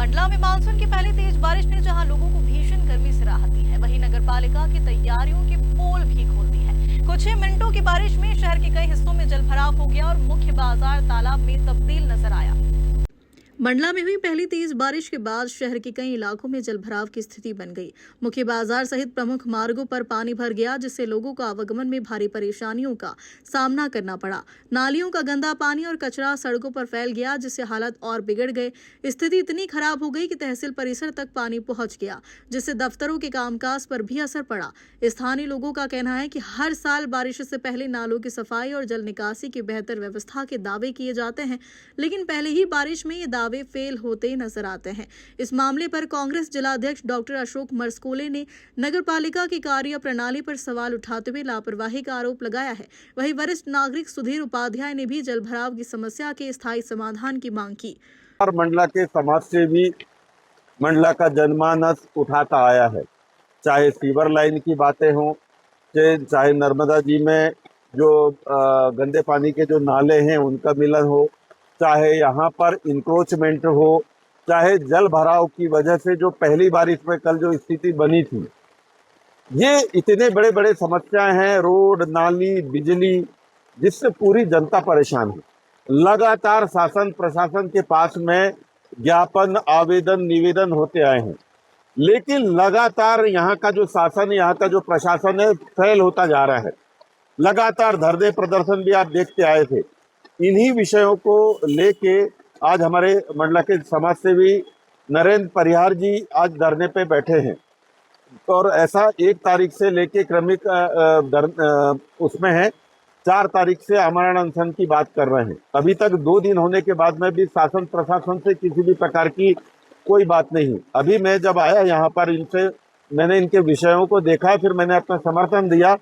मंडला में मानसून की पहली तेज बारिश ने जहां लोगों को भीषण गर्मी से राहत दी है, वहीं नगरपालिका की तैयारियों की पोल भी खोल दी है। कुछ ही मिनटों की बारिश में शहर के कई हिस्सों में जलभराव हो गया और मुख्य बाजार तालाब में तब्दील नजर आया। मंडला में हुई पहली तेज बारिश के बाद शहर के कई इलाकों में जलभराव की स्थिति बन गई। मुख्य बाजार सहित प्रमुख मार्गों पर पानी भर गया, जिससे लोगों को आवागमन में भारी परेशानियों का सामना करना पड़ा। नालियों का गंदा पानी और कचरा सड़कों पर फैल गया, जिससे हालत और बिगड़ गए। स्थिति इतनी खराब हो गई कि तहसील परिसर तक पानी पहुंच गया, जिससे दफ्तरों के कामकाज पर भी असर पड़ा। स्थानीय लोगों का कहना है कि हर साल बारिश से पहले नालों की सफाई और जल निकासी की बेहतर व्यवस्था के दावे किए जाते हैं, लेकिन पहले ही बारिश में ये दावे फेल होते नजर आते हैं। इस मामले पर कांग्रेस जिलाध्यक्ष डॉक्टर अशोक मरस्कोले ने नगरपालिका की कार्य प्रणाली पर सवाल उठाते हुए लापरवाही का आरोप लगाया है। वहीं वरिष्ठ नागरिक सुधीर उपाध्याय ने भी जलभराव की समस्या के स्थायी समाधान की मांग की। और मंडला के समाज से भी मंडला का जनमानस उठाता आया है, चाहे सीवर लाइन की बातें हों, चाहे नर्मदा जी में जो गंदे पानी के जो नाले हैं उनका मिलन हो, चाहे यहाँ पर इंक्रोचमेंट हो, चाहे जल भराव की वजह से जो पहली बारिश में कल जो स्थिति बनी थी, ये इतने बड़े बड़े समस्याएं हैं, रोड, नाली, बिजली, जिससे पूरी जनता परेशान है। लगातार शासन प्रशासन के पास में ज्ञापन, आवेदन, निवेदन होते आए हैं, लेकिन लगातार यहाँ का जो शासन, यहाँ का जो प्रशासन है, फेल होता जा रहा है। लगातार धरने प्रदर्शन भी आप देखते आए थे। इन्हीं विषयों को लेके आज हमारे मंडला के समाज सेवी नरेंद्र परिहार जी आज धरने पे बैठे हैं, और ऐसा 1 तारीख से लेके क्रमिक उसमें है 4 तारीख से आमरण अनशन की बात कर रहे हैं। अभी तक 2 दिन होने के बाद में भी शासन प्रशासन से किसी भी प्रकार की कोई बात नहीं। अभी मैं जब आया यहाँ पर, मैंने इनके विषयों को देखा, फिर मैंने अपना समर्थन दिया,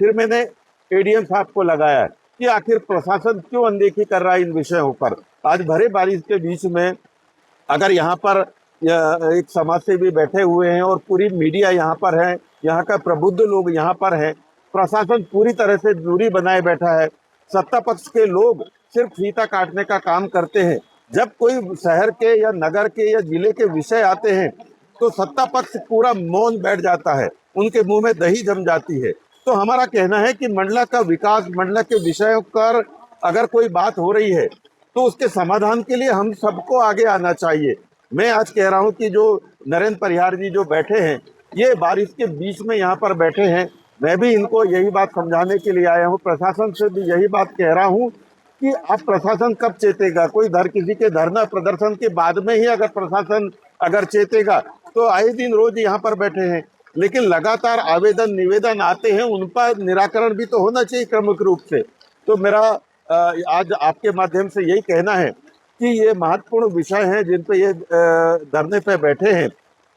फिर मैंने एडीएम साहब को लगाया कि आखिर प्रशासन क्यों अनदेखी कर रहा है इन विषयों पर। आज भरे बारिश के बीच में अगर यहाँ पर एक समाज सेवी बैठे हुए हैं और पूरी मीडिया यहाँ पर है, यहाँ का प्रबुद्ध लोग यहाँ पर है, प्रशासन पूरी तरह से दूरी बनाए बैठा है, सत्ता पक्ष के लोग सिर्फ फीता काटने का काम करते हैं। जब कोई शहर के या नगर के या जिले के विषय आते हैं तो सत्ता पक्ष पूरा मौन बैठ जाता है, उनके मुंह में दही जम जाती है। तो हमारा कहना है कि मंडला का विकास, मंडला के विषयों पर अगर कोई बात हो रही है तो उसके समाधान के लिए हम सबको आगे आना चाहिए। मैं आज कह रहा हूं कि जो नरेंद्र परिहार जी जो बैठे हैं, ये बारिश के बीच में यहाँ पर बैठे हैं, मैं भी इनको यही बात समझाने के लिए आया हूँ। प्रशासन से भी यही बात कह रहा हूँ कि अब प्रशासन कब चेतेगा। किसी के धरना प्रदर्शन के बाद में ही अगर प्रशासन चेतेगा तो आए दिन रोज यहाँ पर बैठे हैं, लेकिन लगातार आवेदन निवेदन आते हैं, उन पर निराकरण भी तो होना चाहिए क्रमिक रूप से। तो मेरा आज आपके माध्यम से यही कहना है कि ये महत्वपूर्ण विषय हैं जिन पे ये धरने पे बैठे हैं।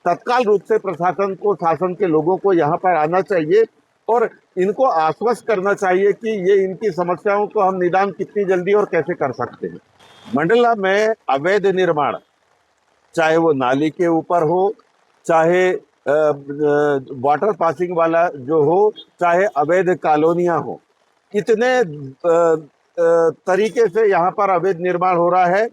तत्काल रूप से प्रशासन को, शासन के लोगों को यहाँ पर आना चाहिए और इनको आश्वस्त करना चाहिए कि ये इनकी समस्याओं को हम निदान कितनी जल्दी और कैसे कर सकते हैं। मंडला में अवैध निर्माण, चाहे वो नाली के ऊपर हो, चाहे वाटर पासिंग वाला जो हो, चाहे अवैध कॉलोनियां हो, इतने तरीके से यहाँ पर अवैध निर्माण हो रहा है।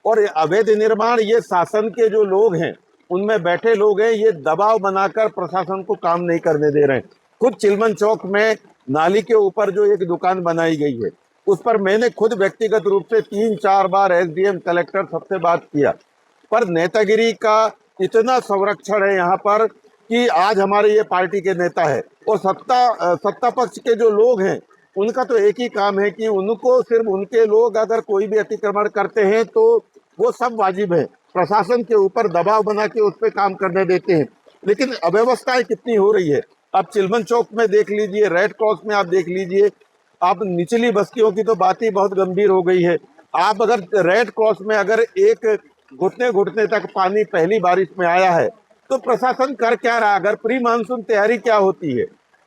और अवैध निर्माण ये शासन के जो लोग हैं, उनमें बैठे लोग हैं, ये दबाव बनाकर प्रशासन को काम नहीं करने दे रहे हैं। खुद चिलमन चौक में नाली के ऊपर जो एक दुकान बनाई गई है, उस पर मैंने खुद व्यक्तिगत रूप से 3-4 बार एसडीएम, कलेक्टर सबसे बात किया, पर नेतागिरी का इतना संरक्षण है यहाँ पर कि आज हमारे ये पार्टी के नेता है और सत्ता पक्ष के जो लोग हैं, उनका तो एक ही काम है कि उनको सिर्फ उनके लोग अगर कोई भी अतिक्रमण करते हैं तो वो सब वाजिब है, प्रशासन के ऊपर दबाव बना के उस पर काम करने देते हैं। लेकिन अव्यवस्थाएं कितनी हो रही है। आप चिलमन चौक में देख लीजिए, रेड क्रॉस में आप देख लीजिए, आप निचली बस्तियों की तो बात ही बहुत गंभीर हो गई है। आप अगर रेड क्रॉस में अगर एक घुटने घुटने तक पानी पहली बारिश में आया है तो प्रशासन कर क्या रहा, अगर प्री मानसून तैयारी क्या होती है।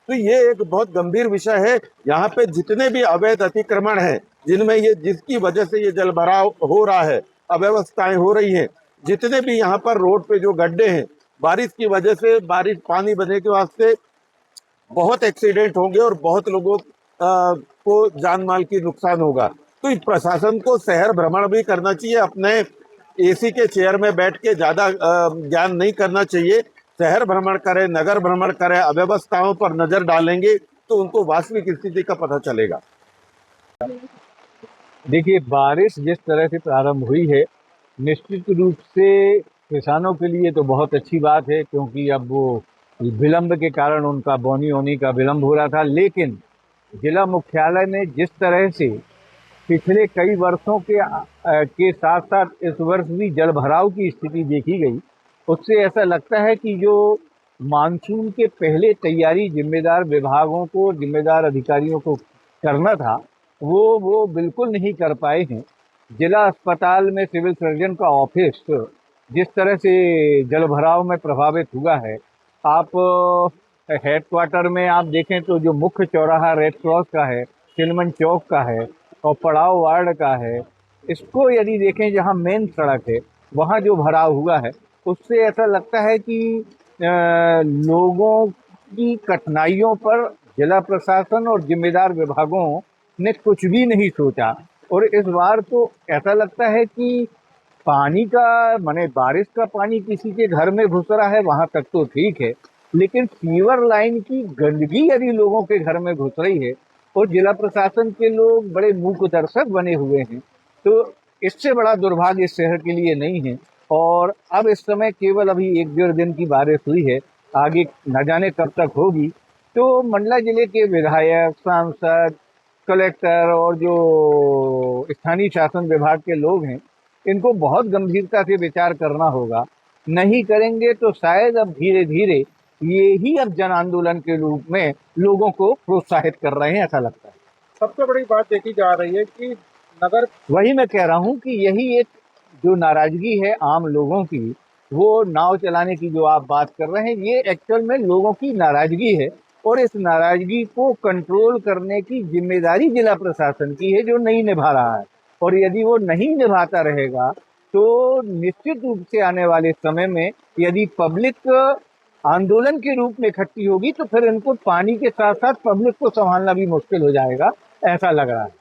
तो ये एक बहुत गंभीर विषय है। यहाँ पे जितने भी अवैध अतिक्रमण हैं, जिनमें ये जिसकी वजह से ये जलभराव हो रहा है, अव्यवस्थाएं हो रही हैं, जितने भी यहाँ पर रोड पे जो गड्ढे हैं, बारिश की वजह से, बारिश पानी बने के वास्ते बहुत एक्सीडेंट होंगे और बहुत लोगों को जान माल की नुकसान होगा। तो प्रशासन को शहर भ्रमण भी करना चाहिए, अपने एसी के चेयर में बैठ के ज्यादा ज्ञान नहीं करना चाहिए। शहर भ्रमण करें, नगर भ्रमण करें, अव्यवस्थाओं पर नजर डालेंगे तो उनको वास्तविक स्थिति का पता चलेगा। देखिए, बारिश जिस तरह से प्रारंभ हुई है, निश्चित रूप से किसानों के लिए तो बहुत अच्छी बात है, क्योंकि अब वो विलंब के कारण उनका बोनी होने का विलंब हो रहा था। लेकिन जिला मुख्यालय में जिस तरह से पिछले कई वर्षों के साथ साथ इस वर्ष भी जल भराव की स्थिति देखी गई, उससे ऐसा लगता है कि जो मानसून के पहले तैयारी जिम्मेदार विभागों को, जिम्मेदार अधिकारियों को करना था, वो बिल्कुल नहीं कर पाए हैं। जिला अस्पताल में सिविल सर्जन का ऑफिस जिस तरह से जल भराव में प्रभावित हुआ है, आप हेडक्वार्टर में आप देखें तो जो मुख्य चौराहा रेड क्रॉस का है, चिलमन चौक का है और पड़ाव वार्ड का है, इसको यदि देखें जहां मेन सड़क है, वहां जो भराव हुआ है, उससे ऐसा लगता है कि लोगों की कठिनाइयों पर जिला प्रशासन और जिम्मेदार विभागों ने कुछ भी नहीं सोचा। और इस बार तो ऐसा लगता है कि पानी का, माने बारिश का पानी किसी के घर में घुस रहा है वहां तक तो ठीक है, लेकिन सीवर लाइन की गंदगी यदि लोगों के घर में घुस रही है और जिला प्रशासन के लोग बड़े मूक दर्शक बने हुए हैं, तो इससे बड़ा दुर्भाग्य इस शहर के लिए नहीं है। और अब इस समय केवल अभी 1-1.5 दिन की बारिश हुई है, आगे न जाने कब तक होगी। तो मंडला जिले के विधायक, सांसद, कलेक्टर और जो स्थानीय शासन विभाग के लोग हैं, इनको बहुत गंभीरता से विचार करना होगा। नहीं करेंगे तो शायद अब धीरे धीरे ये ही अब जन आंदोलन के रूप में लोगों को प्रोत्साहित कर रहे हैं, ऐसा लगता है। सबसे बड़ी बात देखी जा रही है कि नगर, वही मैं कह रहा हूँ कि यही एक जो नाराजगी है आम लोगों की, वो नाव चलाने की जो आप बात कर रहे हैं, ये एक्चुअल में लोगों की नाराजगी है और इस नाराजगी को कंट्रोल करने की जिम्मेदारी जिला प्रशासन की है, जो नहीं निभा रहा है। और यदि वो नहीं निभाता रहेगा तो निश्चित रूप से आने वाले समय में यदि पब्लिक आंदोलन के रूप में इकट्ठी होगी तो फिर इनको पानी के साथ साथ पब्लिक को संभालना भी मुश्किल हो जाएगा, ऐसा लग रहा है।